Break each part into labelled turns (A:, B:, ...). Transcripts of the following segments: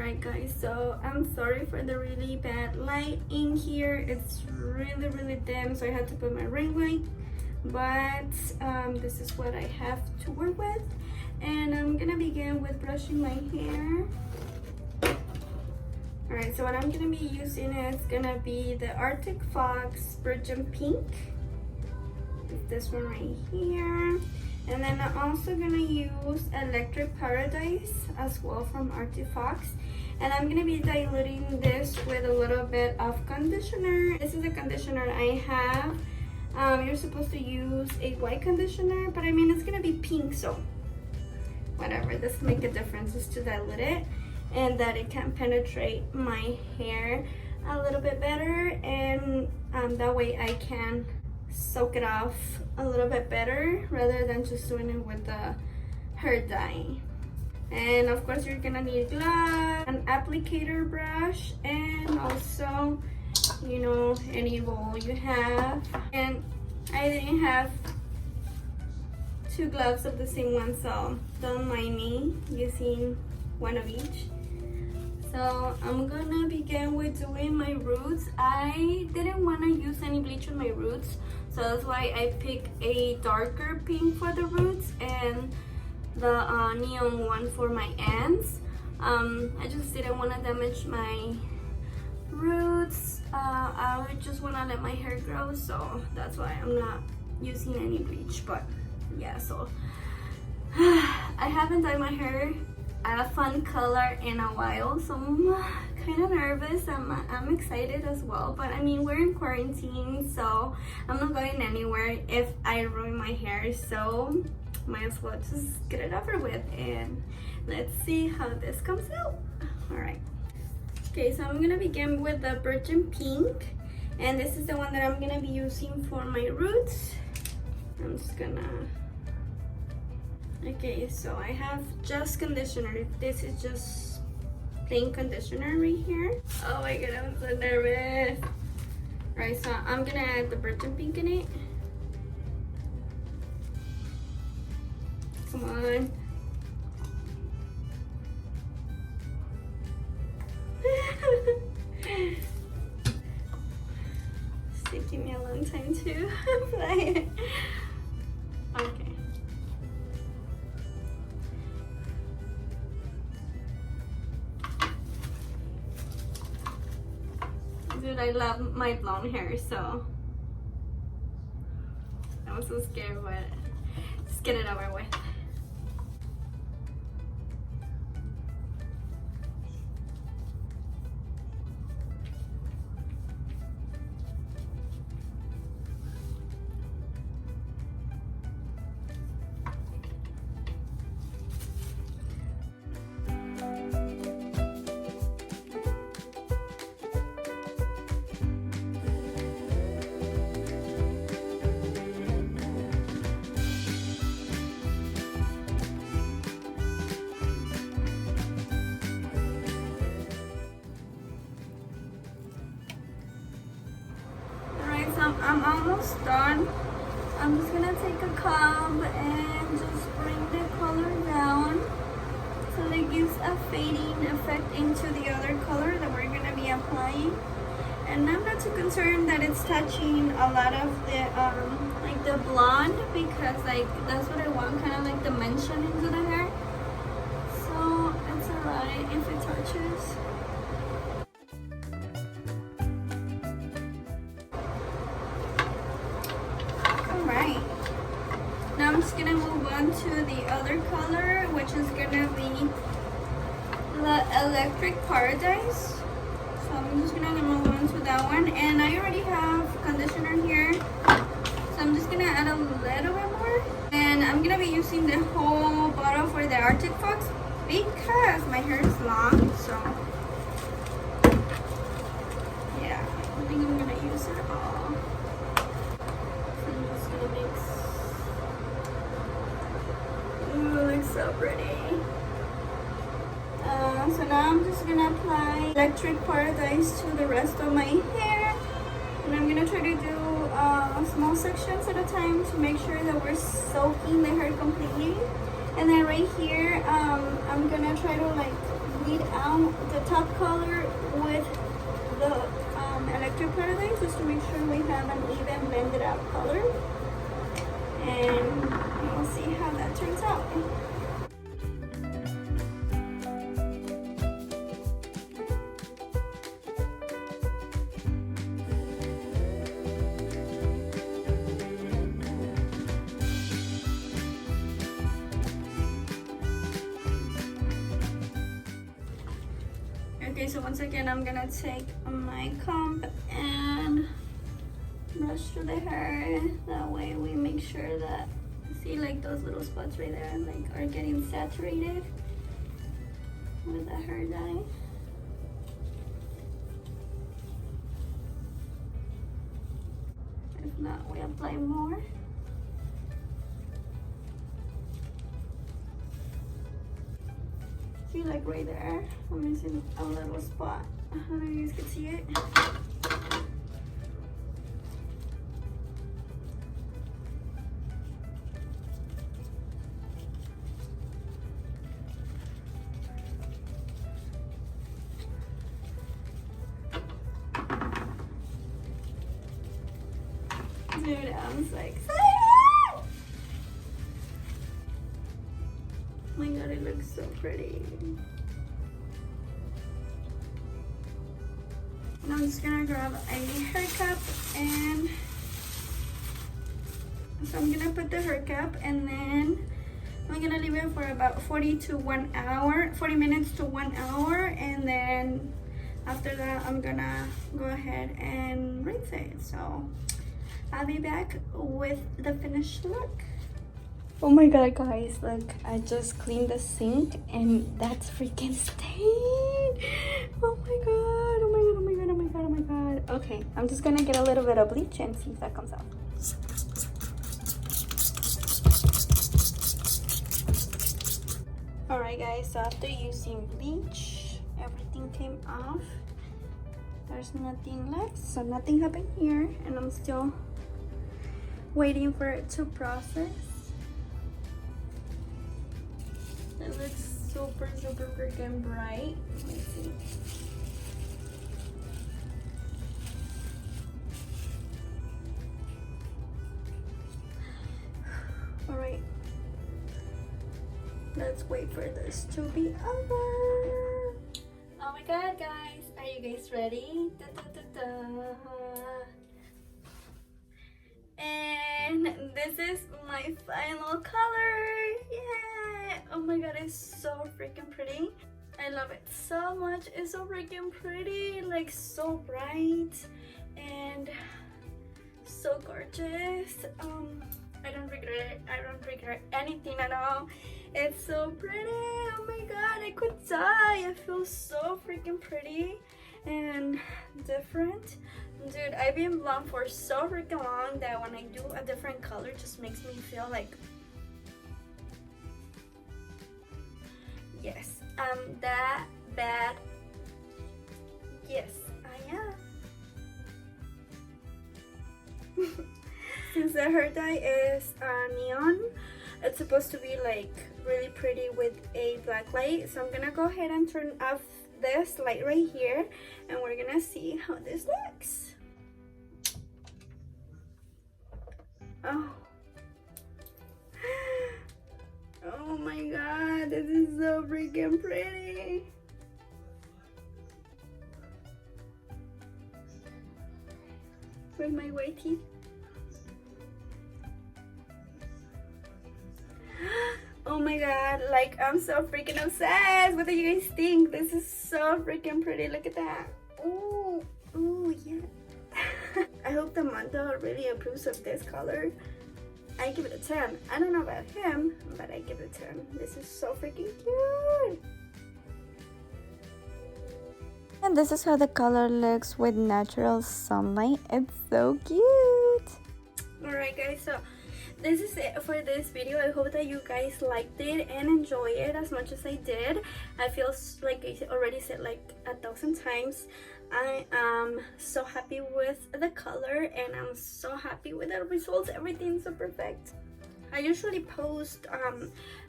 A: Alright guys, so I'm sorry for the really bad light in here. It's really dim, so I had to put my ring light. But this is what I have to work with. And I'm gonna begin with brushing my hair. Alright, so what I'm gonna be using is gonna be the Arctic Fox Virgin Pink. It's this one right here. And then I'm also gonna use Electric Paradise as well from Artic Fox. And I'm gonna be diluting this with a little bit of conditioner. This is the conditioner I have. You're supposed to use a white conditioner, but I mean, it's gonna be pink, so whatever. It doesn't make a difference, just to dilute it and that it can penetrate my hair a little bit better. And that way I can soak it off a little bit better rather than just doing it with the hair dye. And of course you're gonna need gloves, an applicator brush, and also, you know, any bowl you have. And I didn't have two gloves of the same one, so don't mind me using one of each. So I'm gonna begin with doing my roots. I didn't want to use any bleach on my roots, so that's why I picked a darker pink for the roots and the neon one for my ends. I just didn't want to damage my roots. I would just want to let my hair grow, so that's why I'm not using any bleach. But yeah, so I haven't dyed my hair a fun color in a while, so I'm kind of nervous. I'm excited as well, but I mean, we're in quarantine, so I'm not going anywhere if I ruin my hair, so might as well just get it over with. And let's see how this comes out. All right, okay, so I'm gonna begin with the Virgin Pink, and this is the one that I'm gonna be using for my roots. I'm just gonna, okay, so I have just conditioner. This is just plain conditioner right here. Oh my god, I'm so nervous. Right, so I'm gonna add the Virgin Pink in it. Come on. It's taking me a long time to apply it. Okay. Dude, I love my blonde hair, so I was so scared, but just get it over with. I'm almost done. I'm just gonna take a comb and just bring the color down so it gives a fading effect into the other color that we're gonna be applying. And I'm not too concerned that it's touching a lot of the like the blonde, because like that's what I want, kind of like dimension into the hair. So it's alright if it touches. Right. Now I'm just gonna move on to the other color, which is gonna be the Electric Paradise. So I'm just gonna move on to that one, and I already have conditioner here, so I'm just gonna add a little bit more. And I'm gonna be using the whole bottle for the Arctic Fox because my hair is long. So yeah, I think I'm gonna use it all. Looks so pretty. So now I'm just gonna apply Electric Paradise to the rest of my hair, and I'm gonna try to do small sections at a time to make sure that we're soaking the hair completely. And then right here, I'm gonna try to like bleed out the top color with the electric paradise just to make sure we have an even blended out color, and we'll see how that turns out. Okay, so once again, I'm gonna take my comb and brush through the hair. That way we make sure that, see, like those little spots right there, like are getting saturated with the hair dye. If not, we apply more. See, like right there, I'm missing a little spot. I don't know if you guys can see it. Dude, I'm so excited! Oh my god, it looks so pretty. And I'm just gonna grab a hair cap, and so I'm gonna put the hair cap, and then I'm gonna leave it for about 40 minutes to 1 hour, and then after that I'm gonna go ahead and rinse it. So I'll be back with the finished look. Oh my god, guys, look, I just cleaned the sink and that's freaking stained. Oh my god, oh my god, oh my god, oh my god, oh my god. Okay, I'm just gonna get a little bit of bleach and see if that comes out. Alright guys, so after using bleach, everything came off. There's nothing left, so nothing happened here, and I'm still waiting for it to process. It looks super freaking bright. Let me see. Alright. Let's wait for this to be over. Oh my god, guys. Are you guys ready? Da, da, da, da. And this is my final color. Yeah! Oh my god, it's so freaking pretty. I love it so much. It's so freaking pretty, like so bright and so gorgeous. I don't regret it. I don't regret anything at all. It's so pretty. Oh my god, I could die. I feel so freaking pretty and different. Dude, I've been blonde for so freaking long that when I do a different color, it just makes me feel like, yes, I'm that bad. Yes, I am. Since the hair dye is neon, it's supposed to be like really pretty with a black light. So I'm gonna go ahead and turn off this light right here, and we're gonna see how this looks. Oh. Oh my god, this is so freaking pretty. With my white teeth. Oh my god, like I'm so freaking obsessed. What do you guys think? This is so freaking pretty. Look at that. Ooh, ooh, yeah. I hope the Manto really approves of this color. I give it a 10. I don't know about him, but I give it a 10. This is so freaking cute. And this is how the color looks with natural sunlight. It's so cute. Alright guys, so this is it for this video. I hope that you guys liked it and enjoy it as much as I did. I feel like I already said like 1,000 times, I am so happy with the color and I'm so happy with the results. Everything's so perfect. I usually post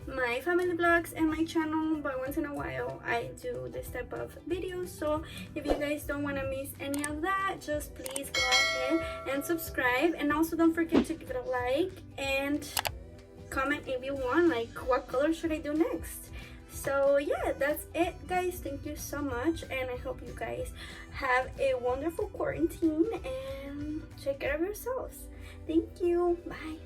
A: my family vlogs and my channel, but once in a while I do this type of videos. So if you guys don't want to miss any of that, just please go ahead and subscribe, and also don't forget to give it a like and comment if you want, like what color should I do next. So yeah, that's it guys. Thank you so much, and I hope you guys have a wonderful quarantine and take care of yourselves. Thank you. Bye.